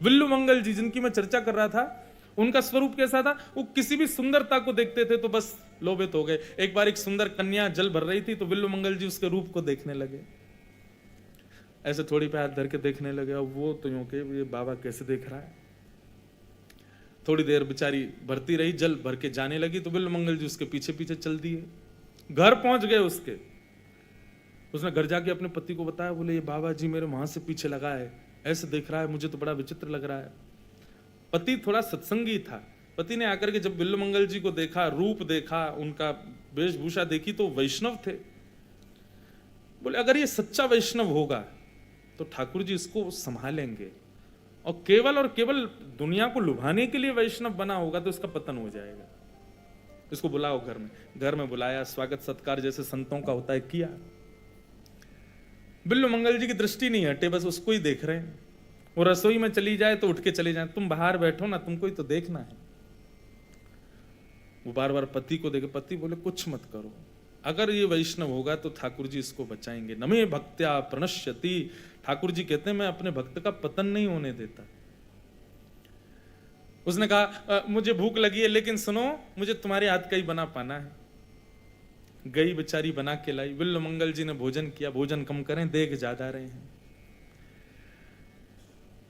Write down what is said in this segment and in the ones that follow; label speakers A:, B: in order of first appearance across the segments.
A: विल्लू मंगल जी जिनकी मैं चर्चा कर रहा था, उनका स्वरूप कैसा था? वो किसी भी सुंदरता को देखते थे तो बस लोभित हो गए। एक बार एक सुंदर कन्या जल भर रही थी तो विल्लू मंगल जी उसके रूप को देखने लगे, ऐसे थोड़ी पे हाथ धर के देखने लगे। अब वो तो यूं के ये बाबा कैसे देख रहा है। थोड़ी देर बेचारी भरती रही, जल भर के जाने लगी तो विल्लू मंगल जी उसके पीछे पीछे चल दिए। घर पहुंच गए उसके, उसने घर जाके अपने पति को बताया, बोले ये बाबा जी मेरे वहां से पीछे लगा है, ऐसे देख रहा है, मुझे तो बड़ा विचित्र लग रहा है। पति थोड़ा सत्संगी था, पति ने आकर के जब विल्लू मंगल जी को देखा, रूप देखा, उनका वेशभूषा देखी तो वैष्णव थे। बोले अगर ये सच्चा वैष्णव होगा तो ठाकुर जी इसको संभालेंगे, और केवल दुनिया को लुभाने के लिए वैष्णव बना होगा तो इसका पतन हो जाएगा। इसको बुलाओ घर में बुलाया, स्वागत सत्कार जैसे संतों का होता है किया। विल्लू मंगल जी की दृष्टि नहीं हटे, बस उसको ही देख रहे हैं। वो रसोई में चली जाए तो उठ के चले जाए, तुम बाहर बैठो ना, तुमको ही तो देखना है। वो बार बार पति को देखे, पति बोले कुछ मत करो, अगर ये वैष्णव होगा तो ठाकुर जी इसको बचाएंगे। नमे भक्त्या प्रणश्यति, ठाकुर जी कहते हैं मैं अपने भक्त का पतन नहीं होने देता। उसने कहा मुझे भूख लगी है लेकिन सुनो मुझे तुम्हारे हाथ का ही बना पाना है। गई बेचारी बना के लाई, विल्लू मंगल जी ने भोजन किया। भोजन कम करें, देख ज्यादा रहे हैं।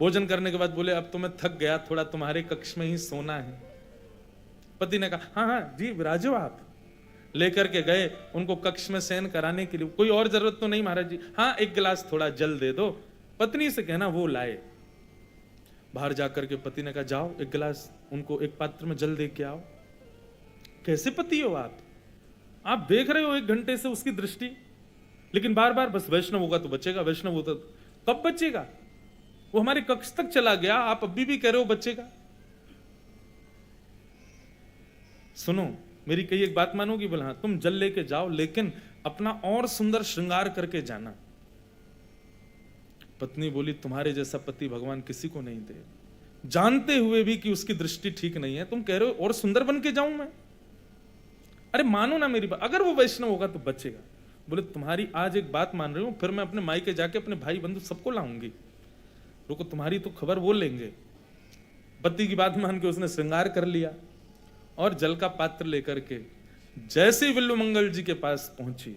A: भोजन करने के बाद बोले अब तो मैं थक गया, थोड़ा तुम्हारे कक्ष में ही सोना है। पति ने कहा हाँ हाँ जी विराजो आप। लेकर के गए उनको कक्ष में शयन कराने के लिए। कोई और जरूरत तो नहीं महाराज जी, हाँ एक गिलास थोड़ा जल दे दो। पत्नी से कहना वो लाए। बाहर जाकर के पति ने कहा जाओ एक गिलास उनको एक पात्र में जल दे के आओ। कैसे पति हो आप देख रहे हो 1 घंटे से उसकी दृष्टि, लेकिन बार बार बस वैष्णव होगा तो बचेगा, वैष्णव होता कब बचेगा? वो हमारे कक्ष तक चला गया, आप अभी भी कह रहे हो बचेगा। सुनो मेरी कही एक बात मानोगी? बोला हाँ, तुम जल लेके जाओ लेकिन अपना और सुंदर श्रृंगार करके जाना। पत्नी बोली तुम्हारे जैसा पति भगवान किसी को नहीं दे, जानते हुए भी कि उसकी दृष्टि ठीक नहीं है तुम कह रहे हो और सुंदर बन के जाऊं मैं? अरे मानो ना मेरी बात, अगर वो वैष्णव होगा तो बचेगा। बोले तुम्हारी आज एक बात मान रही हूं, फिर मैं अपने मायके जाके अपने भाई बंधु सबको लाऊंगी, रुको तुम्हारी तो खबर वो लेंगे। पति की बात मान के उसने श्रृंगार कर लिया और जल का पात्र लेकर के जैसे ही विल्लू मंगल जी के पास पहुंची,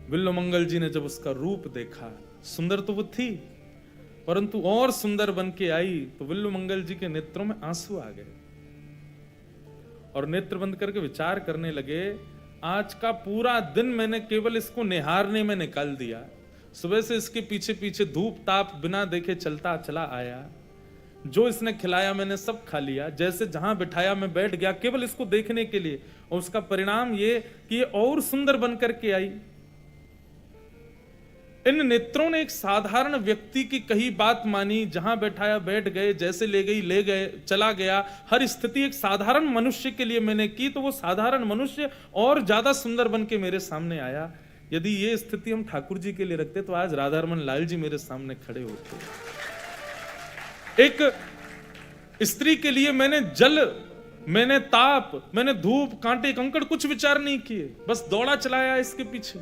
A: विल्लू मंगल जी ने जब उसका रूप देखा, सुंदर तो वो थी परंतु और सुंदर बन के आई, तो विल्लू मंगल जी के नेत्रों में आंसू आ गए और नेत्र बंद करके विचार करने लगे आज का पूरा दिन मैंने केवल इसको निहारने में निकाल दिया। सुबह से इसके पीछे पीछे धूप ताप बिना देखे चलता चला आया, जो इसने खिलाया मैंने सब खा लिया, जैसे जहां बिठाया मैं बैठ गया केवल इसको देखने के लिए, और उसका परिणाम ये कि ये और सुंदर बन करके आई। इन नेत्रों ने एक साधारण व्यक्ति की कही बात मानी, जहां बैठाया बैठ गए, जैसे ले गई ले गए, चला गया। हर स्थिति एक साधारण मनुष्य के लिए मैंने की तो वो साधारण मनुष्य और ज्यादा सुंदर बन के मेरे सामने आया। यदि ये स्थिति हम ठाकुर जी के लिए रखते तो आज राधारमन लाल जी मेरे सामने खड़े होते। एक स्त्री के लिए मैंने जल, मैंने ताप, मैंने धूप कांटे कंकड़ कुछ विचार नहीं किए, बस दौड़ा चलाया इसके पीछे।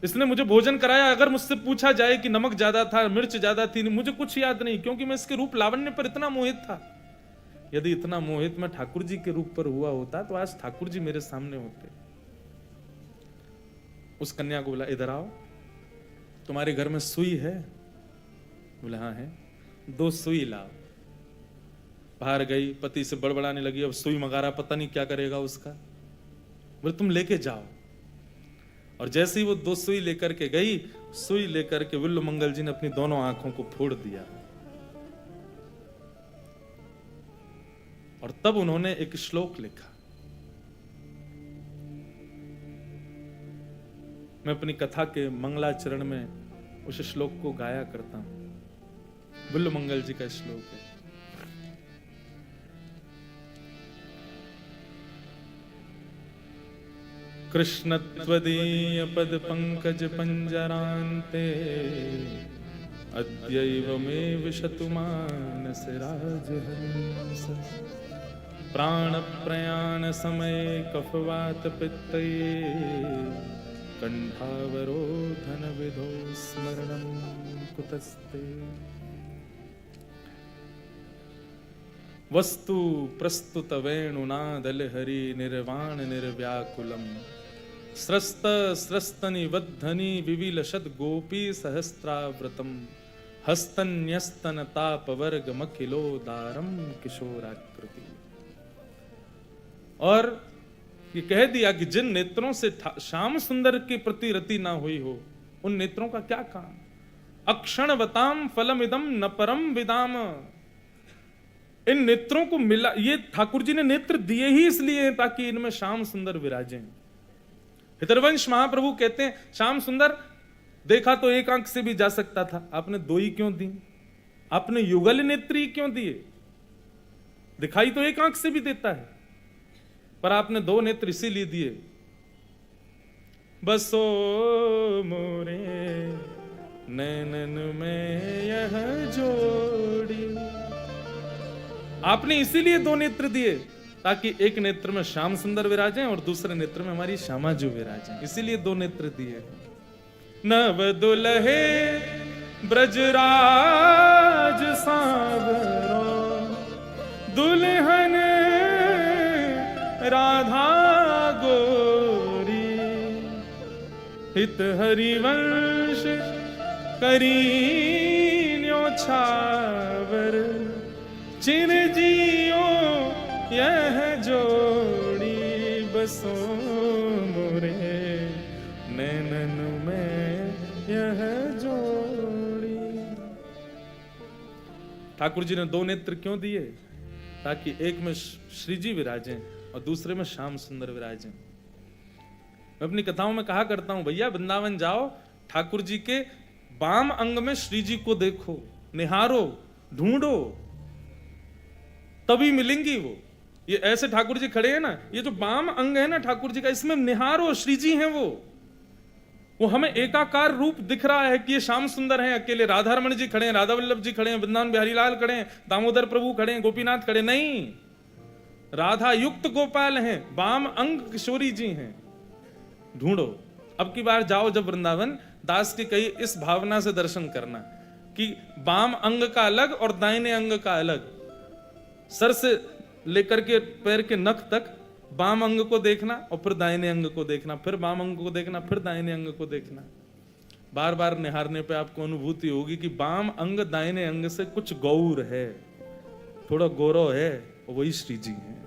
A: इसने मुझे भोजन कराया, अगर मुझसे पूछा जाए कि नमक ज्यादा था मिर्च ज्यादा थी, मुझे कुछ याद नहीं, क्योंकि मैं इसके रूप लावण्य पर इतना मोहित था। यदि इतना मोहित मैं ठाकुर जी के रूप पर हुआ होता तो आज ठाकुर जी मेरे सामने होते। उस कन्या को बोला इधर आओ, तुम्हारे घर में सुई है? बोला हाँ है। 2 सुई लाओ। बाहर गई, पति से बड़बड़ाने लगी, अब सुई मगारा पता नहीं क्या करेगा उसका। बोले तुम लेके जाओ। और जैसे ही वो 2 सुई लेकर के गई, सुई लेकर के विल्लू मंगल जी ने अपनी दोनों आंखों को फोड़ दिया और तब उन्होंने एक श्लोक लिखा। मैं अपनी कथा के मंगलाचरण में उस श्लोक को गाया करता हूं। विल्लू मंगल जी का श्लोक है। कृष्ण त्वदीय पद पंकज पंजरान्ते अद्यैव मे विशतु मानस राजहंस। प्राण प्रयाण समय कफवात पित्तये कंठावरोधन विधो स्मरणं कुतस्ते। वस्तु प्रस्तुत वेणुनादल हरि निर्वाण निर्व्याकुलम स्रस्त स्रस्तनि वद्धनि विविलशद गोपी सहस्त्राव्रतम हस्तन्यस्तन तापवर्गमखिलोदारम किशोराकृति। और ये कह दिया कि जिन नेत्रों से श्याम सुंदर के प्रति रति ना हुई हो, उन नेत्रों का क्या काम। अक्षणवताम फलमिदम न परम विदाम। इन नेत्रों को मिला, ये ठाकुर जी ने नेत्र दिए ही इसलिए हैं ताकि इनमें श्याम सुंदर विराजें। हितरवंश महाप्रभु कहते हैं श्याम सुंदर देखा तो एक आंख से भी जा सकता था, आपने दो ही क्यों दी? आपने युगल नेत्री क्यों दिए? दिखाई तो एक आंख से भी देता है, पर आपने दो नेत्र इसीलिए दिए। बसो मोरे नैनन में यह जोड़ी। आपने इसीलिए दो नेत्र दिए ताकि एक नेत्र में श्याम सुंदर विराजें और दूसरे नेत्र में हमारी श्यामा जी विराजें, इसीलिए दो नेत्र दिए। नव दुल्हे ब्रजराज सांवरो दुल्हन राधा गोरी हित हरिवंश करीन्यो छावर चिर जियो यह जोड़ी। बसो मोरे नैनन में यह जोड़ी। ठाकुर जी ने दो नेत्र क्यों दिए? ताकि एक में श्री जी विराजें और दूसरे में श्याम सुंदर विराजें। मैं अपनी कथाओं में कहा करता हूं, भैया वृंदावन जाओ, ठाकुर जी के बाम अंग में श्री जी को देखो, निहारो, ढूंढो, तभी मिलेंगी वो। ये ऐसे ठाकुर जी खड़े हैं ना, ये जो बाम अंग है ना ठाकुर जी का, इसमें निहारो, श्री जी हैं वो हमें एकाकार रूप दिख रहा है कि ये श्याम सुंदर हैं। अकेले राधा रमण जी खड़े हैं, राधा वल्लभ जी खड़े हैं, वृंदावन बिहारी लाल खड़े हैं, दामोदर प्रभु खड़े हैं, गोपीनाथ खड़े, नहीं, राधा युक्त गोपाल हैं, बाम अंग किशोरी जी हैं। ढूंढो। अब की बार जाओ जब वृंदावन, दास की कही इस भावना से दर्शन करना कि बाम अंग का अलग और दाहिने अंग का अलग, सर से लेकर के पैर के नख तक बाम अंग को देखना और फिर दाहिने अंग को देखना, फिर बाम अंग को देखना, फिर दाहिने अंग को देखना। बार बार निहारने पे आपको अनुभूति होगी कि बाम अंग दाहिने अंग से कुछ गौर है, थोड़ा गौरव है, और वही श्री जी है।